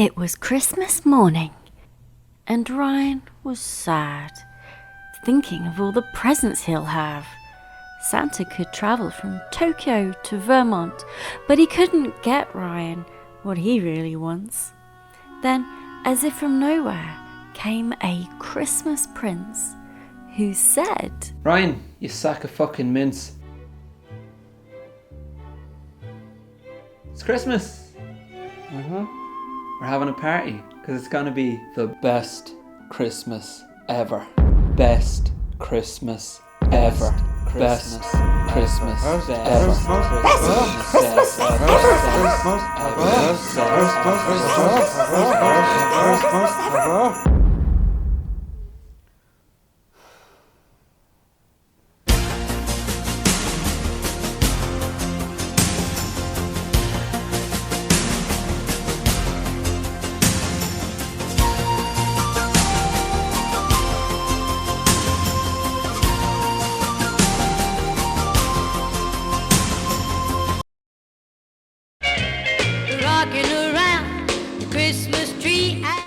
It was Christmas morning, and Ryan was sad, thinking of all the presents he'll have. Santa could travel from Tokyo to Vermont, but he couldn't get Ryan what he really wants. Then, as if from nowhere, came a Christmas prince who said, "Ryan, you sack of fucking mince. It's Christmas. We're having a party, because it's gonna be the best Christmas ever. Best Christmas ever. Best Christmas ever.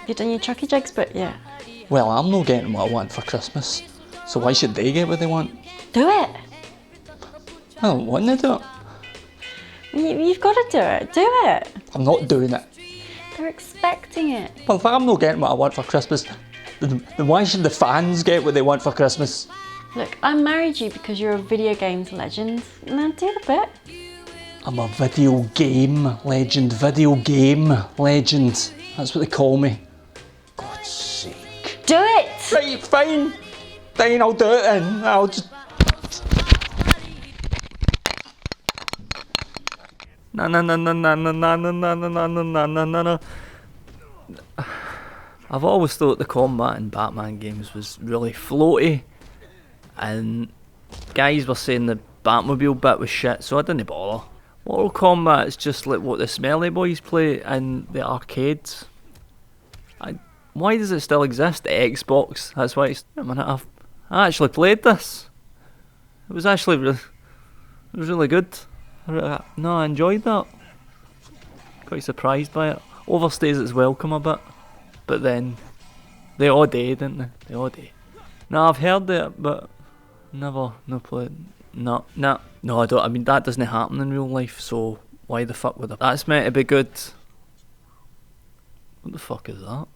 You done your Chuckiedregs bit yet? Well, I'm not getting what I want for Christmas, so why should they get what they want? Do it! I don't want to do it. You've got to do it. Do it! I'm not doing it. They're expecting it. Well, if I'm not getting what I want for Christmas, then why should the fans get what they want for Christmas? Look, I married you because you're a video games legend. Now do the bit. I'm a video game legend. That's what they call me. God's sake. Do it! Right, fine. Fine, I'll do it then. I'll just... No. I've always thought the combat in Batman games was really floaty, and guys were saying the Batmobile bit was shit, so I didn't bother. Mortal Kombat is just like what the smelly boys play in the arcades. Why does it still exist? The Xbox. That's why it's... I actually played this. It was actually really good. I enjoyed that. Quite surprised by it. Overstays its welcome a bit. But then, they all did, didn't they? They all did. No, I've heard it, but never played. No, I don't. I mean, that doesn't happen in real life, so why the fuck would I? That's meant to be good. What the fuck is that?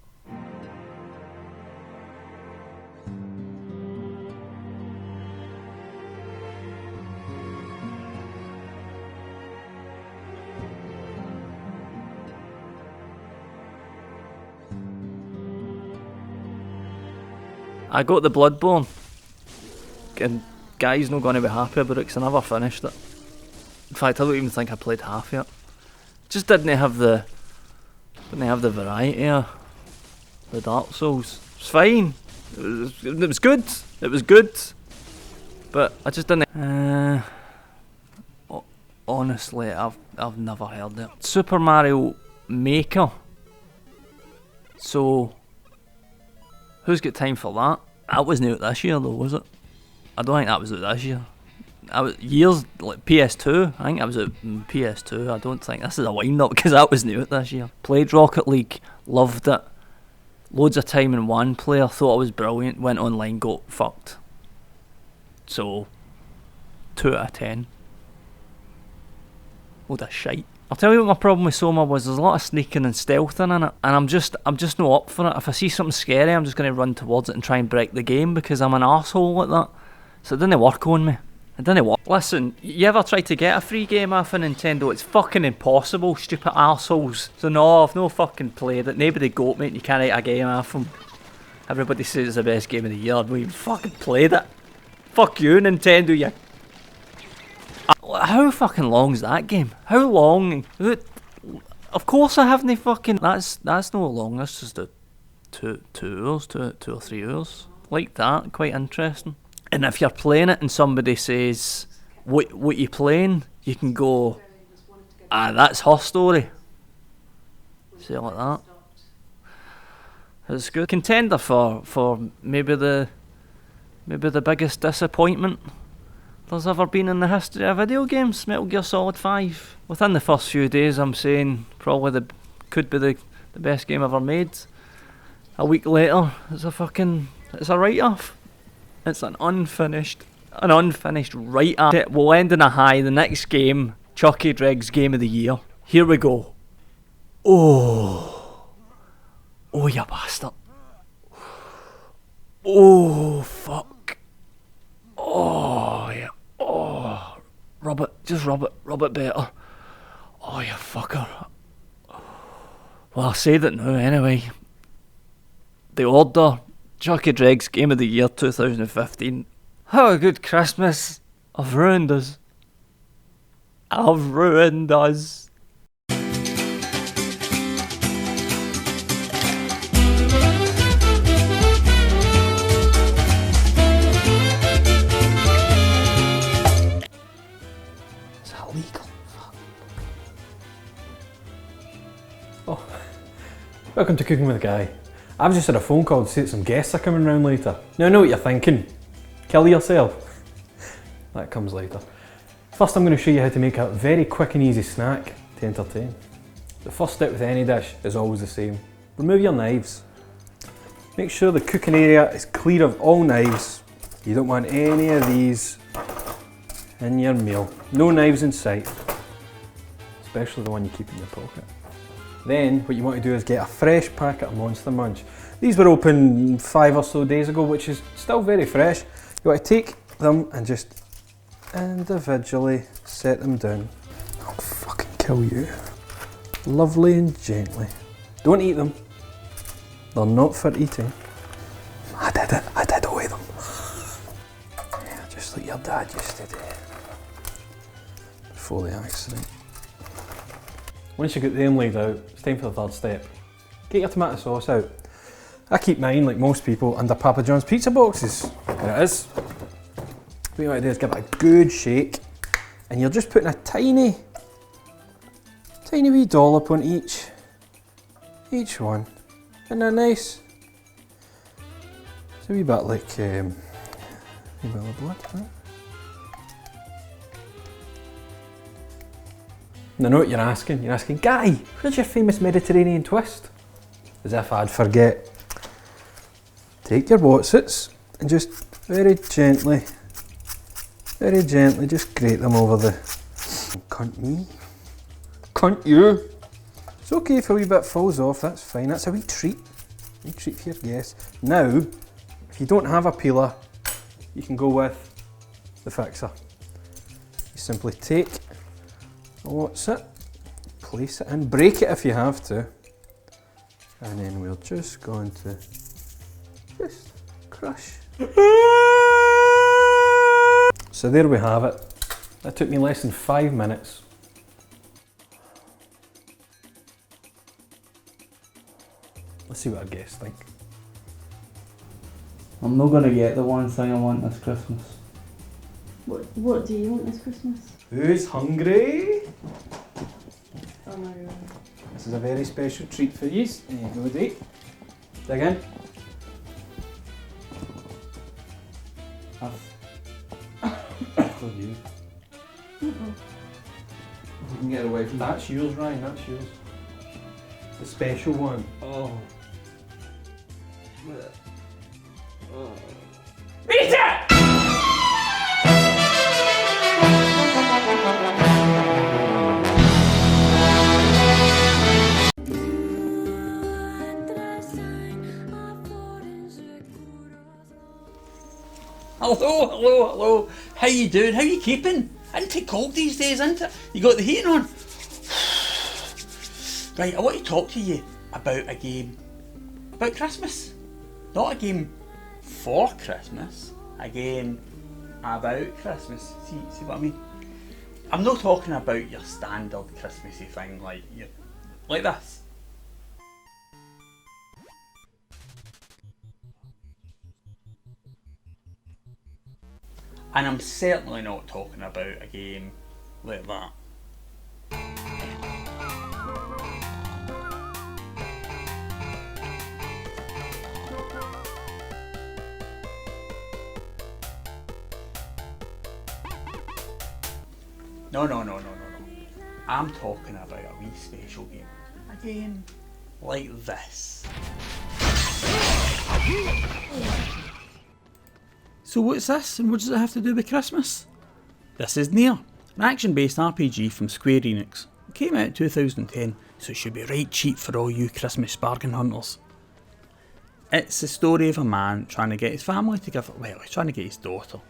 I got the Bloodborne, and guys not going to be happy about it because I never finished it. In fact, I don't even think I played half yet. Just didn't have the variety of the Dark Souls. It's fine. It was good. It was good, but I just didn't. Honestly, I've never heard it. Super Mario Maker. So, who's got time for that? That wasn't out this year though, was it? I don't think that was out this year. I was years, like PS2. I think that was out PS2. I don't think this is a wind up because that wasn't out this year. Played Rocket League, loved it. Loads of time in one player, thought it was brilliant. Went online, got fucked. So, 2 out of 10. Load of shite. I'll tell you what my problem with Soma was. There's a lot of sneaking and stealthing in it, and I'm just not up for it. If I see something scary, I'm just going to run towards it and try and break the game because I'm an arsehole like that. So it didn't work on me. It didn't work. Listen, you ever try to get a free game off of Nintendo? It's fucking impossible, stupid arseholes. So no, I've no fucking played it. Nobody got me and you can't get a game off them. Everybody says it's the best game of the year. I've not even fucking played it. Fuck you, Nintendo, you... How fucking long is that game? How long? Of course I haven't fucking... That's not long, that's just a 2 hours, 2 or 3 hours. Like that, quite interesting. And if you're playing it and somebody says, what you playing? You can go, that's her story. Say it like that. It's good. Contender for maybe the biggest disappointment there's ever been in the history of video games. Metal Gear Solid 5. Within the first few days, I'm saying probably could be the best game ever made. A week later, it's a write-off. It's an unfinished write-off. It will end in a high. The next game, Chuckiedregs Game of the Year. Here we go. Oh, you bastard. Oh, fuck. Oh, yeah. Oh, rub it better. Oh, you fucker. Well, I'll say that now anyway. The order, Chuckiedregs Game of the Year 2015. Have a good Christmas. I've ruined us. Is that legal? Oh, welcome to Cooking with a Guy. I've just had a phone call to say that some guests are coming round later. Now I know what you're thinking. Kill yourself. That comes later. First I'm going to show you how to make a very quick and easy snack to entertain. The first step with any dish is always the same. Remove your knives. Make sure the cooking area is clear of all knives. You don't want any of these in your meal. No knives in sight. Especially the one you keep in your pocket. Then what you want to do is get a fresh packet of Monster Munch. These were opened 5 or so days ago, which is still very fresh. You want to take them and just individually set them down. I'll fucking kill you. Lovely and gently. Don't eat them. They're not for eating. I did away them. Yeah, just like your dad used to do. Before the accident. Once you get them laid out, it's time for the third step. Get your tomato sauce out. I keep mine, like most people, under Papa John's pizza boxes. There it is. What you want to do is give it a good shake, and you're just putting a tiny wee dollop on each one. Isn't that nice? It's a wee bit like a bit of blood, right? And I know what you're asking. You're asking, Guy, where's your famous Mediterranean twist? As if I'd forget. Take your Wotsits and just very gently just grate them over the... Cunt me. Cunt you. It's okay if a wee bit falls off, that's fine. That's a wee treat. A wee treat for your guests. Now, if you don't have a peeler, you can go with the fixer. You simply take a Wotsit, place it in, break it if you have to, and then we're just going to just crush. So there we have it. That took me less than 5 minutes. Let's see what our guests think. I'm not gonna get the one thing I want this Christmas. What do you want this Christmas? Who's hungry? Oh my god. This is a very special treat for you. There you go, Dee. Dig in. After you. We can get away from that. That's yours, Ryan, that's yours. The special one. Oh. Hello. How you doing? How you keeping? I didn't take cold these days, isn't it? You got the heating on? Right, I want to talk to you about a game about Christmas. Not a game for Christmas, a game about Christmas. See what I mean? I'm not talking about your standard Christmassy thing like this. And I'm certainly not talking about a game like that. No. I'm talking about a wee special game. A game like this. So what's this, and what does it have to do with Christmas? This is Nier, an action-based RPG from Square Enix. It came out in 2010, so it should be right cheap for all you Christmas bargain hunters. It's the story of a man trying to get his family together, well, he's trying to get his daughter.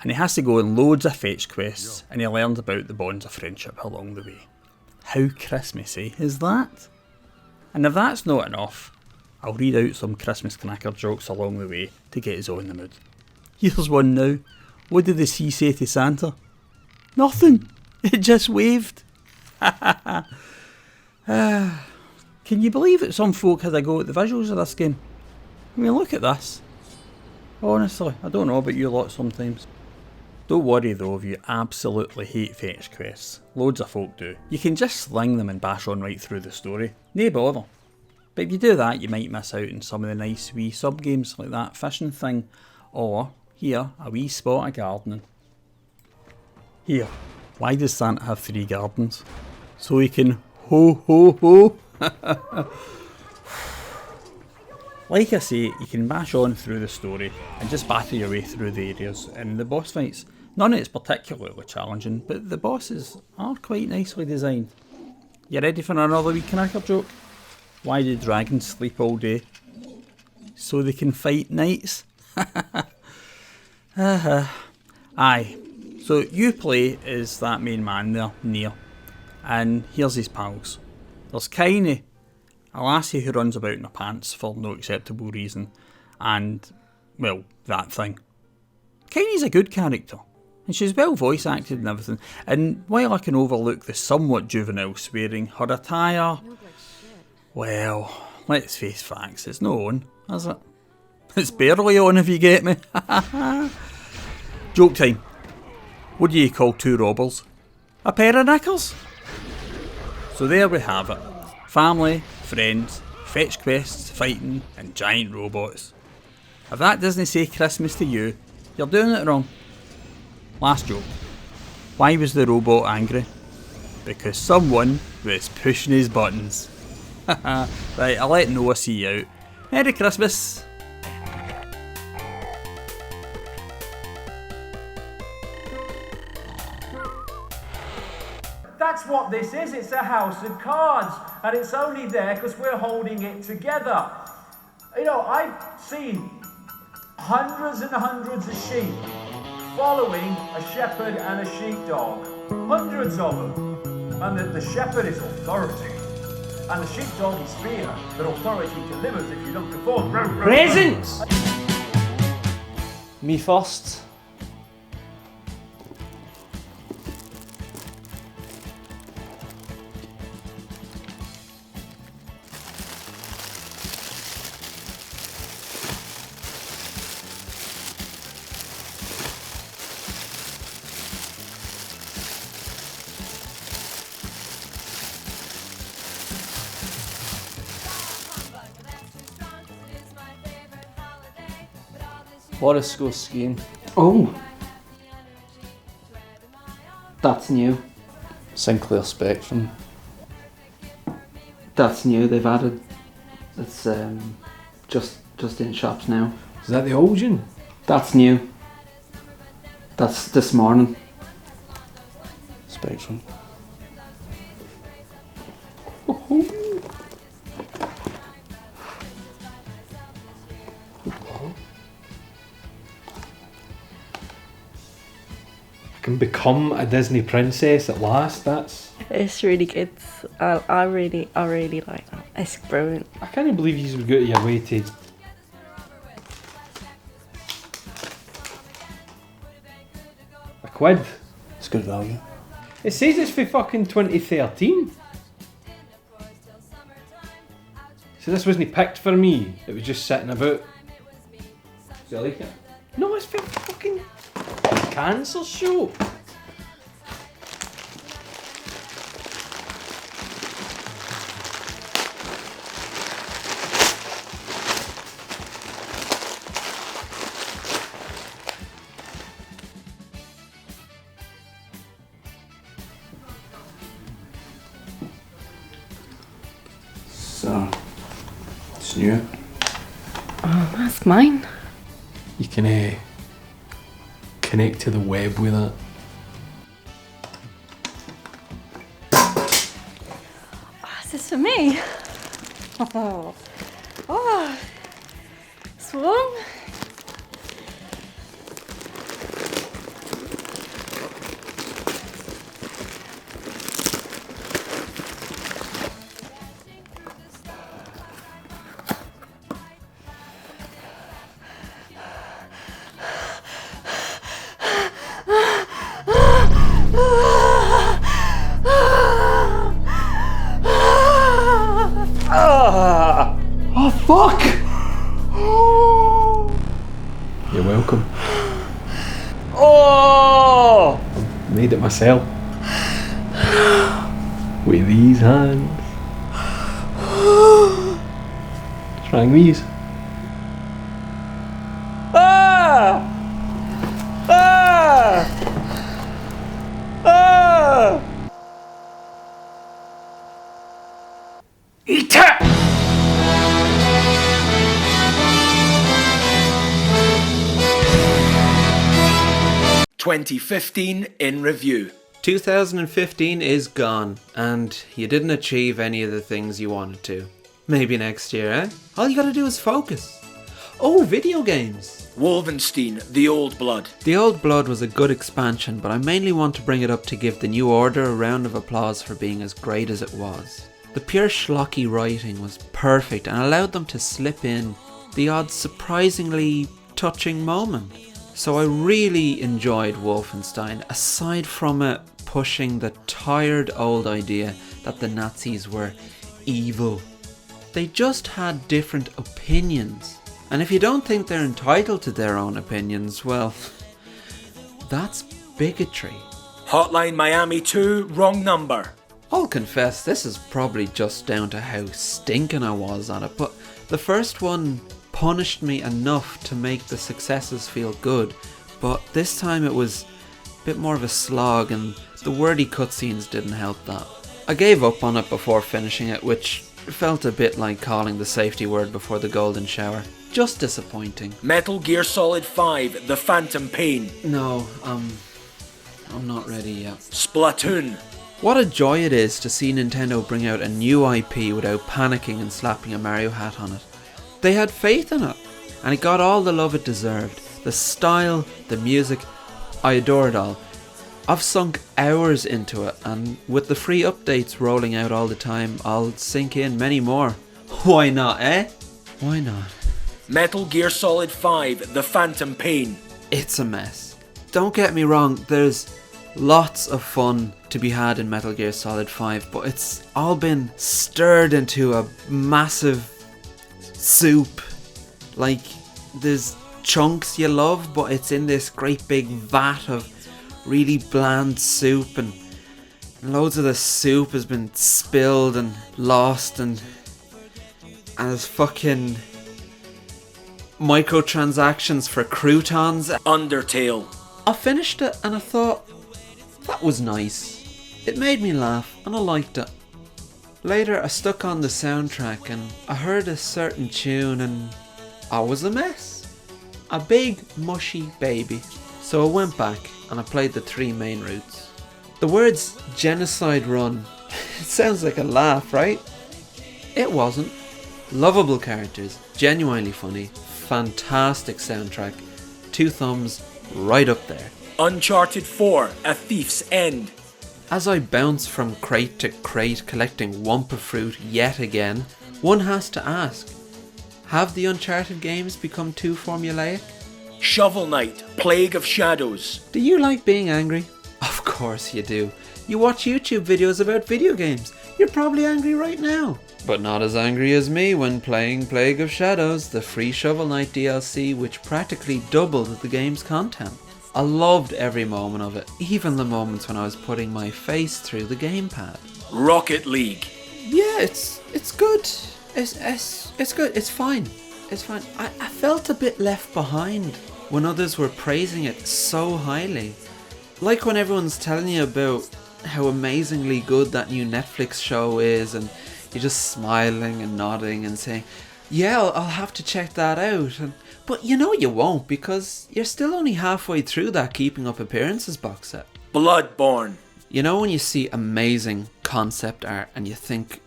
And he has to go on loads of fetch quests, and he learns about the bonds of friendship along the way. How Christmassy is that? And if that's not enough, I'll read out some Christmas knacker jokes along the way to get us all in the mood. Here's one now. What did the sea say to Santa? Nothing. It just waved. Can you believe that some folk had a go at the visuals of this game? I mean, look at this. Honestly, I don't know about you lot sometimes. Don't worry though if you absolutely hate fetch quests. Loads of folk do. You can just sling them and bash on right through the story. No bother. But if you do that, you might miss out on some of the nice wee sub-games like that fishing thing. Or, here, a wee spot of gardening. Here, why does Santa have 3 gardens? So he can ho ho ho. Like I say, you can bash on through the story and just batter your way through the areas and the boss fights. None of it's particularly challenging, but the bosses are quite nicely designed. You ready for another wee knacker joke? Why do dragons sleep all day? So they can fight nights? Aye, so you play as that main man there, Nier, and here's his pals. There's Kaine, a lassie who runs about in her pants for no acceptable reason, and, well, that thing. Kaine's a good character, and she's well voice acted and everything, and while I can overlook the somewhat juvenile swearing, her attire, well, let's face facts, it's no on, is it? It's barely on if you get me. Joke time. What do you call 2 robbers? A pair of knickers? So there we have it. Family, friends, fetch quests, fighting, and giant robots. If that doesn't say Christmas to you, you're doing it wrong. Last joke. Why was the robot angry? Because someone was pushing his buttons. Right, I'll let Noah see you out. Merry Christmas! That's what this is, it's a house of cards, and it's only there because we're holding it together. You know, I've seen hundreds and hundreds of sheep following a shepherd and a sheepdog. Hundreds of them. And the shepherd is authority, and the sheepdog is fear, but authority delivers if you don't conform. Presents! Me first. Boris goes skiing. Oh, that's new. Sinclair Spectrum. That's new. They've added. It's just in shops now. Is that the origin? That's new. That's this morning. Spectrum. Can become a Disney princess at last. That's. It's really good. I really like that. It's brilliant. I can't believe you would go to your way to. £1. It's good value. It says it's for fucking 2013. So this wasn't picked for me. It was just sitting about. Do you like it? No, it's for fucking cancer show. So, It's new. Oh, that's mine. You can connect to the web with it. Oh, is this for me? Oh, it's warm. Oh fuck! You're welcome. Oh! Made it myself. With these hands. What's wrong with these? Ah! Ah! Ah! Eat it! 2015 in review. 2015 is gone, and you didn't achieve any of the things you wanted to. Maybe next year, eh? All you gotta do is focus. Oh, video games! Wolfenstein: The Old Blood. The Old Blood was a good expansion, but I mainly want to bring it up to give The New Order a round of applause for being as great as it was. The pure schlocky writing was perfect and allowed them to slip in the odd surprisingly touching moment. So I really enjoyed Wolfenstein, aside from it pushing the tired old idea that the Nazis were evil. They just had different opinions. And if you don't think they're entitled to their own opinions, well, that's bigotry. Hotline Miami 2, wrong number. I'll confess this is probably just down to how stinking I was at it, but the first one punished me enough to make the successes feel good, but this time it was a bit more of a slog and the wordy cutscenes didn't help that. I gave up on it before finishing it, which felt a bit like calling the safety word before the golden shower. Just disappointing. Metal Gear Solid 5, The Phantom Pain. No, I'm not ready yet. Splatoon. What a joy it is to see Nintendo bring out a new IP without panicking and slapping a Mario hat on it. They had faith in it, and it got all the love it deserved. The style, the music, I adore it all. I've sunk hours into it, and with the free updates rolling out all the time, I'll sink in many more. Why not, eh? Why not? Metal Gear Solid 5, The Phantom Pain. It's a mess. Don't get me wrong, there's lots of fun to be had in Metal Gear Solid 5, but it's all been stirred into a massive soup. Like, there's chunks you love, but it's in this great big vat of really bland soup, and loads of the soup has been spilled and lost, and there's fucking microtransactions for croutons. Undertale. I finished it and I thought, that was nice. It made me laugh and I liked it. Later I stuck on the soundtrack and I heard a certain tune and I was a mess. A big mushy baby. So I went back and I played the 3 main routes. The words Genocide Run, it sounds like a laugh, right? It wasn't. Lovable characters, genuinely funny, fantastic soundtrack, 2 thumbs right up there. Uncharted 4, A Thief's End. As I bounce from crate to crate collecting Wumpa fruit yet again, one has to ask, have the Uncharted games become too formulaic? Shovel Knight, Plague of Shadows. Do you like being angry? Of course you do. You watch YouTube videos about video games. You're probably angry right now. But not as angry as me when playing Plague of Shadows, the free Shovel Knight DLC, which practically doubled the game's content. I loved every moment of it, even the moments when I was putting my face through the gamepad. Rocket League. Yeah, it's good. It's good. It's fine. It's fine. I felt a bit left behind when others were praising it so highly. Like when everyone's telling you about how amazingly good that new Netflix show is, and you're just smiling and nodding and saying, Yeah, I'll have to check that out. But you know you won't, because you're still only halfway through that Keeping Up Appearances box set. Bloodborne. You know when you see amazing concept art and you think,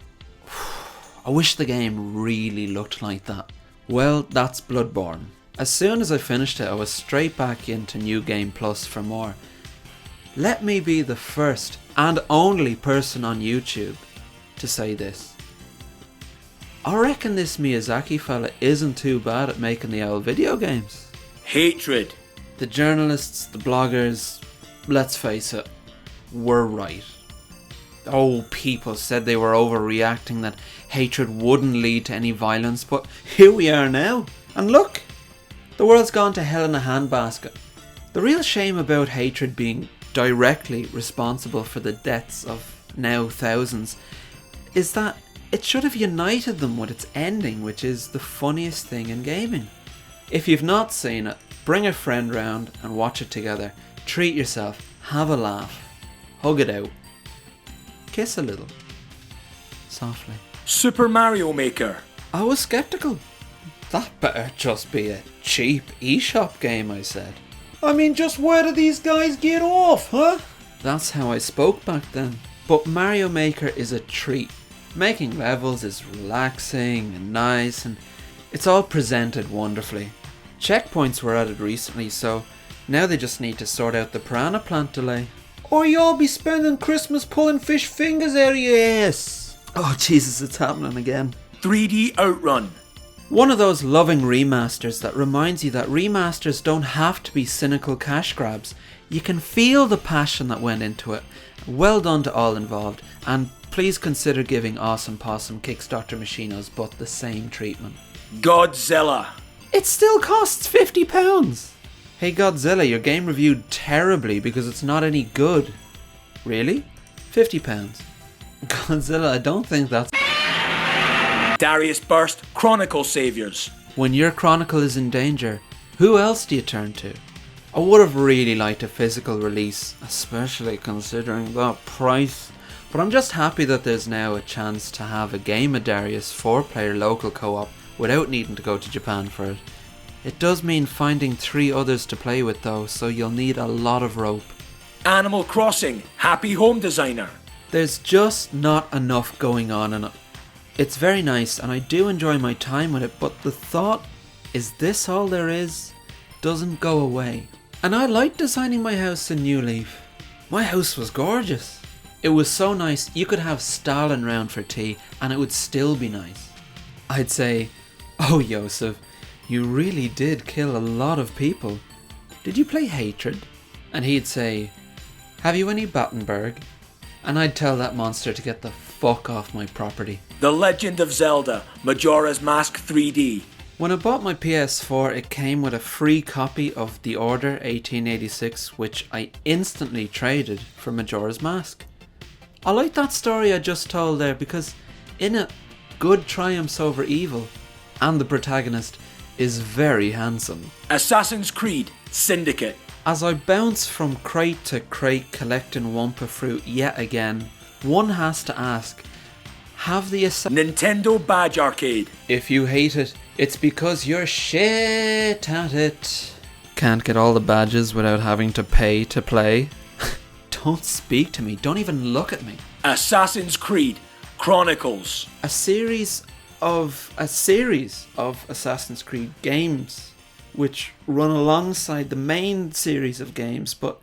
I wish the game really looked like that. Well, that's Bloodborne. As soon as I finished it, I was straight back into New Game Plus for more. Let me be the first and only person on YouTube to say this. I reckon this Miyazaki fella isn't too bad at making the old video games. Hatred. The journalists, the bloggers, let's face it, were right. Oh, people said they were overreacting, that hatred wouldn't lead to any violence, but here we are now. And look, the world's gone to hell in a handbasket. The real shame about hatred being directly responsible for the deaths of now thousands is that it should have united them with its ending, which is the funniest thing in gaming. If you've not seen it, bring a friend round and watch it together. Treat yourself, have a laugh, hug it out, kiss a little, softly. Super Mario Maker. I was skeptical. That better just be a cheap eShop game, I said. I mean, just where do these guys get off, huh? That's how I spoke back then. But Mario Maker is a treat. Making levels is relaxing and nice, and it's all presented wonderfully. Checkpoints were added recently, so now they just need to sort out the piranha plant delay. Or you'll be spending Christmas pulling fish fingers out of your ass. Oh Jesus, it's happening again. 3D Outrun. One of those loving remasters that reminds you that remasters don't have to be cynical cash grabs. You can feel the passion that went into it. Well done to all involved, and please consider giving Awesome Possum Kickstarter Machinos but the same treatment. Godzilla. It still costs £50. Hey Godzilla, your game reviewed terribly because it's not any good. Really? £50. Godzilla, I don't think that's... Darius Burst Chronicle Saviors. When your chronicle is in danger, who else do you turn to? I would have really liked a physical release, especially considering that price. But I'm just happy that there's now a chance to have a Game of Darius 4-player local co-op without needing to go to Japan for it. It does mean finding 3 others to play with though, so you'll need a lot of rope. Animal Crossing Happy Home Designer. There's just not enough going on in it. It's very nice and I do enjoy my time with it, but the thought, is this all there is, doesn't go away. And I liked designing my house in New Leaf. My house was gorgeous. It was so nice you could have Stalin round for tea and it would still be nice. I'd say, oh Joseph, you really did kill a lot of people. Did you play Hatred? And he'd say, have you any Battenberg? And I'd tell that monster to get the fuck off my property. The Legend of Zelda Majora's Mask 3D. When I bought my PS4, it came with a free copy of The Order 1886, which I instantly traded for Majora's Mask. I like that story I just told there because in it, good triumphs over evil, and the protagonist is very handsome. Assassin's Creed Syndicate. As I bounce from crate to crate collecting Wumpa fruit yet again, one has to ask, have the Nintendo Badge Arcade. If you hate it, it's because you're shit at it. Can't get all the badges without having to pay to play. Don't speak to me, don't even look at me. Assassin's Creed Chronicles. A series of Assassin's Creed games which run alongside the main series of games, but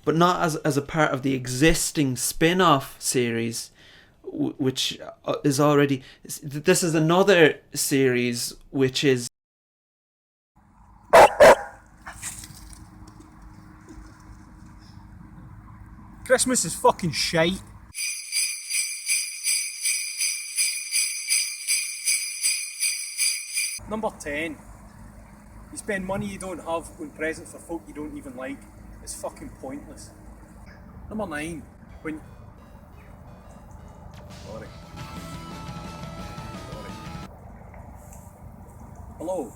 not as a part of the existing spin-off series, which is already... This is another series which is... Christmas is fucking shite. Number 10. You spend money you don't have on presents for folk you don't even like. It's fucking pointless. Number 9. When... Sorry. Hello.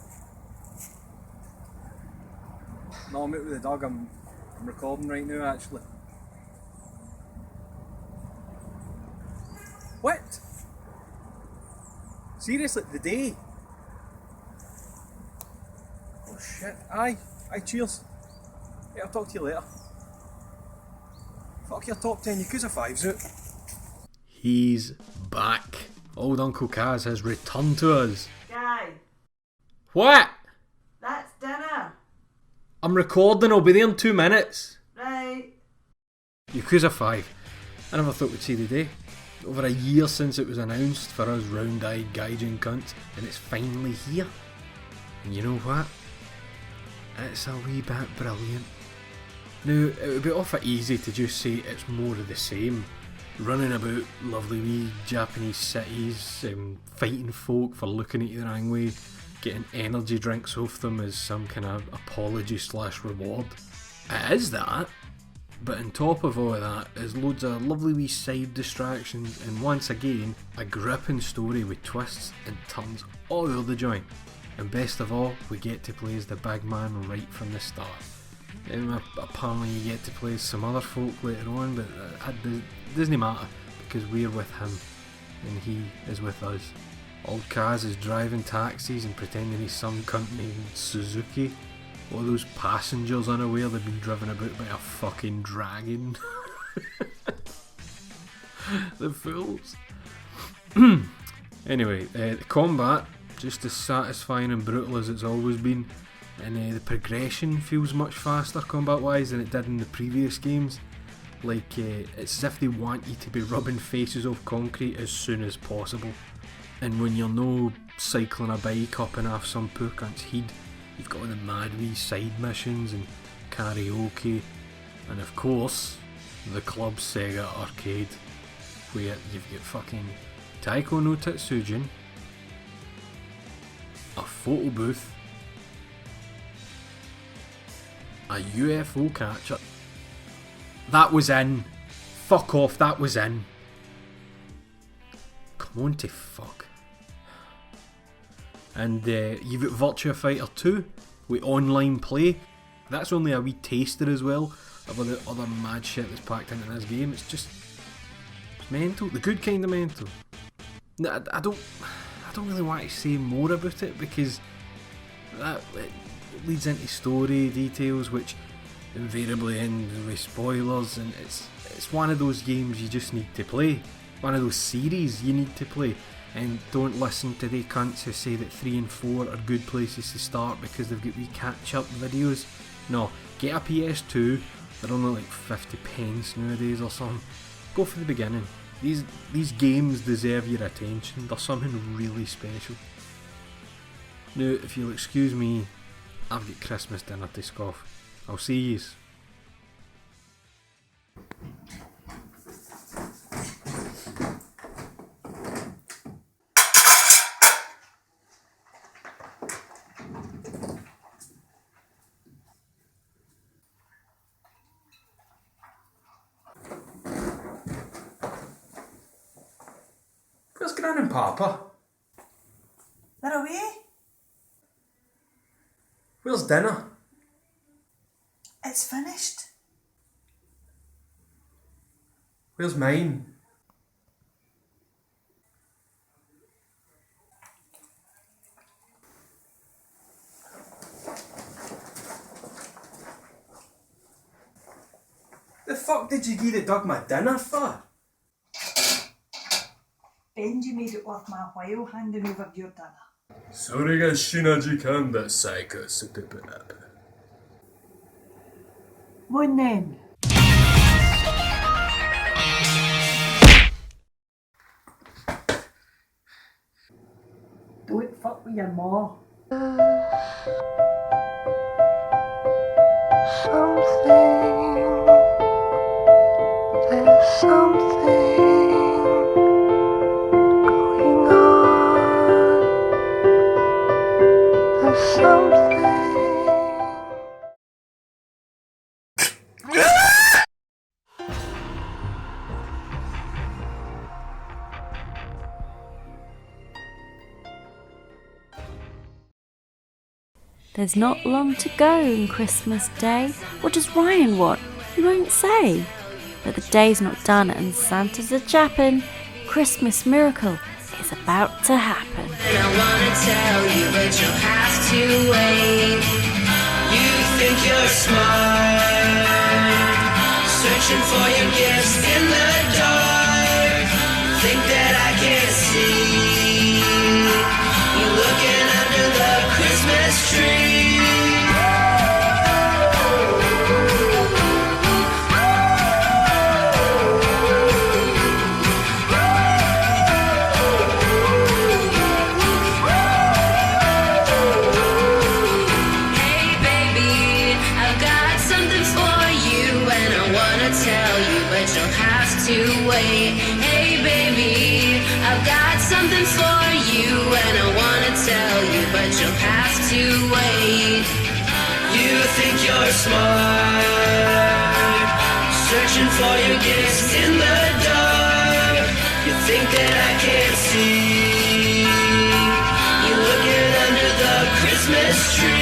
No, I'm out with the dog. I'm recording right now actually. What? Seriously, the day Oh shit, aye, cheers. Yeah, I'll talk to you later. Fuck your top 10 Yakuza 5s out. He's back. Old Uncle Kaz has returned to us. Guy, What? that's dinner. I'm recording, I'll be there in 2 minutes. Right. Yakuza 5. I never thought we'd see the day. Over a year since it was announced for us round-eyed gaijin cunts, and it's finally here. And you know what? It's a wee bit brilliant. Now, it would be awful easy to just say it's more of the same. Running about lovely wee Japanese cities, fighting folk for looking at you the wrong way, getting energy drinks off them as some kind of apology/reward. It is that, but on top of all of that is loads of lovely wee side distractions, and once again, a gripping story with twists and turns all over the joint. And best of all, we get to play as the big man right from the start. Apparently you get to play as some other folk later on, but it doesn't matter, because we're with him, and he is with us. Old Kaz is driving taxis and pretending he's some cunt named Suzuki. All those passengers unaware they've been driven about by a fucking dragon. The fools. Anyway, the combat, just as satisfying and brutal as it's always been, and the progression feels much faster combat wise than it did in the previous games. Like, it's as if they want you to be rubbing faces off concrete as soon as possible. And when you're no cycling a bike up and off some poor cunt's head, you've got all the mad wee side missions and karaoke, and of course, the Club Sega arcade, where you've got fucking Taiko no Tetsujin, a photo booth, a UFO catcher. That was in. Fuck off, that was in. Come on to fuck. And you've got Virtua Fighter 2 with online play. That's only a wee taster as well of all the other mad shit that's packed into this game. It's mental, the good kind of mental. I don't really want to say more about it, because that it leads into story details which invariably end with spoilers, and it's one of those games you just need to play. One of those series you need to play. And don't listen to the cunts who say that 3 and 4 are good places to start because they've got wee catch-up videos. No, get a PS2, they're only like 50 pence nowadays or something. Go for the beginning. These games deserve your attention, they're something really special. Now, if you'll excuse me, I've got Christmas dinner to scoff. I'll see yous. Where's Gran and Papa? They're away. Where's dinner? It's finished. Where's mine? The fuck did you give the dog my dinner for? Benji made it worth my while handing over your dinner. それがシナジカンだサイコステップアップ One then. Don't fuck with your ma. There's something going on. There's something. There's not long to go on Christmas Day. What does Ryan want? He won't say. But the day's not done and Santa's a jappin'. Christmas miracle is about to happen. And I wanna tell you, but you'll have to wait. you're smart, searching for your gifts in the dark. Think that I can't see you looking under the Christmas tree. To wait. Hey baby, I've got something for you and I wanna tell you, but you'll have to wait. You think you're smart, searching for your gifts in the dark. You think that I can't see you looking under the Christmas tree.